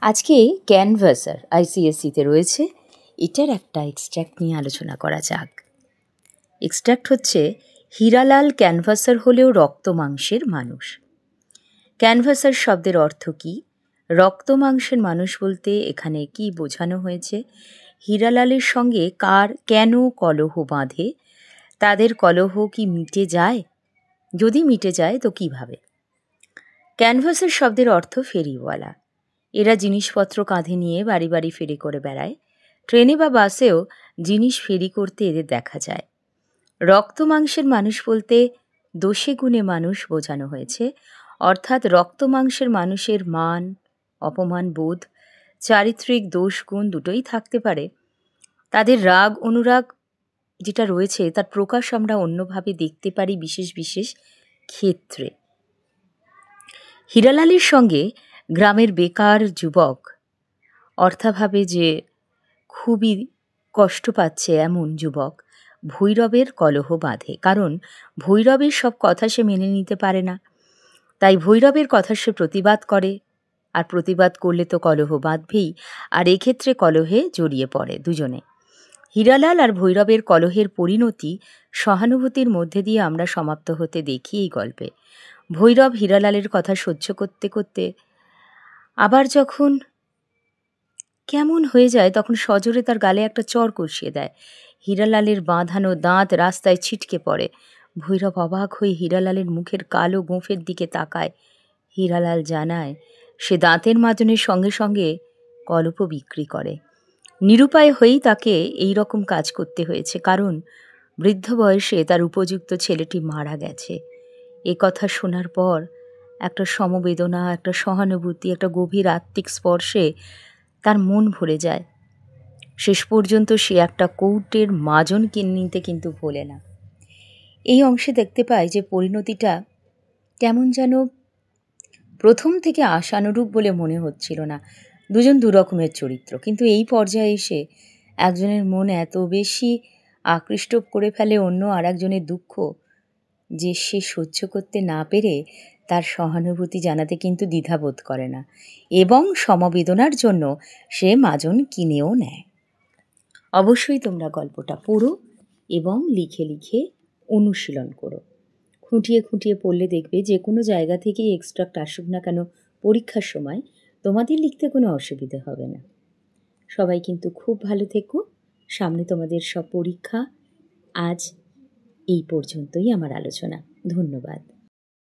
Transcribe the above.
আজকে ক্যানভাসার আইসিএসসিতে রয়েছে, এটার একটা এক্সট্র্যাক্ট নিয়ে আলোচনা করা যাক। এক্সট্র্যাক্ট হচ্ছে, হীরালাল ক্যানভাসার হলেও রক্ত মাংসের মানুষ। ক্যানভাসার শব্দের অর্থ কী? রক্ত মাংসের মানুষ বলতে এখানে কি বোঝানো হয়েছে? হীরালালের সঙ্গে কার কেন কলহ বাঁধে? তাদের কলহ কি মিটে যায়? যদি মিটে যায় তো কিভাবে? ক্যানভাসার শব্দের অর্থ ফেরিওয়ালা। এরা জিনিসপত্র কাঁধে নিয়ে বাড়ি বাড়ি ফেরি করে বেড়ায়। ট্রেনে বা বাসেও জিনিস ফেরি করতে এদের দেখা যায়। রক্ত মাংসের মানুষ বলতে দোষে গুণে মানুষ বোঝানো হয়েছে, অর্থাৎ রক্ত মাংসের মানুষের মান, অপমান বোধ, চারিত্রিক দোষ গুণ দুটোই থাকতে পারে। তাদের রাগ অনুরাগ যেটা রয়েছে তার প্রকাশ আমরা অন্যভাবে দেখতে পারি বিশেষ বিশেষ ক্ষেত্রে। হীরালালের সঙ্গে গ্রামের বেকার যুবক অর্থাভাবে যে খুবই কষ্ট পাচ্ছে এমন যুবক ভৈরবের কলহ বাঁধে, কারণ ভৈরবের সব কথা সে মেনে নিতে পারে না। তাই ভৈরবের কথা সে প্রতিবাদ করে, আর প্রতিবাদ করলে তো কলহ বাঁধবেই, আর এক্ষেত্রে কলহে জড়িয়ে পড়ে দুজনে। হীরালাল আর ভৈরবের কলহের পরিণতি সহানুভূতির মধ্যে দিয়ে আমরা সমাপ্ত হতে দেখি এই গল্পে। ভৈরব হীরালালের কথা সহ্য করতে করতে আবার যখন কেমন হয়ে যায় তখন সজোরে তার গালে একটা চড় কষিয়ে দেয়। হীরালালের বাঁধানো দাঁত রাস্তায় ছিটকে পড়ে। ভৈরব অবাক হয়ে হীরালালের মুখের কালো গোঁফের দিকে তাকায়। হীরালাল জানায় সে দাঁতের মাজনের সঙ্গে সঙ্গে কলপও বিক্রি করে। নিরুপায় হয়েই তাকে এই রকম কাজ করতে হয়েছে, কারণ বৃদ্ধ বয়সে তার উপযুক্ত ছেলেটি মারা গেছে। এ কথা শোনার পর একটা সমবেদনা, একটা সহানুভূতি, একটা গভীর আত্মিক স্পর্শে তার মন ভরে যায়। শেষ পর্যন্ত সে একটা কৌটের মাজন কিনে নিতে কিন্তু ভোলে না। এই অংশে দেখতে পাই যে পরিণতিটা কেমন যেন প্রথম থেকে আশানুরূপ বলে মনে হচ্ছিল না। দুজন দুরকমের চরিত্র, কিন্তু এই পর্যায়ে এসে একজনের মন এত বেশি আকৃষ্ট করে ফেলে অন্য আর একজনের দুঃখ, যে সে সহ্য করতে না পেরে তার সহানুভূতি জানাতে কিন্তু দ্বিধাবোধ করে না, এবং সমবেদনার জন্য সে মাজন কিনেও নেয়। অবশ্যই তোমরা গল্পটা পড়ো এবং লিখে লিখে অনুশীলন করো। খুঁটিয়ে খুঁটিয়ে পড়লে দেখবে যে কোনো জায়গা থেকেই এক্সট্রাক্ট আসুক না কেন, পরীক্ষার সময় তোমাদের লিখতে কোনো অসুবিধে হবে না। সবাই কিন্তু খুব ভালো থেকো। সামনে তোমাদের সব পরীক্ষা। আজ এই পর্যন্তই আমার আলোচনা। ধন্যবাদ।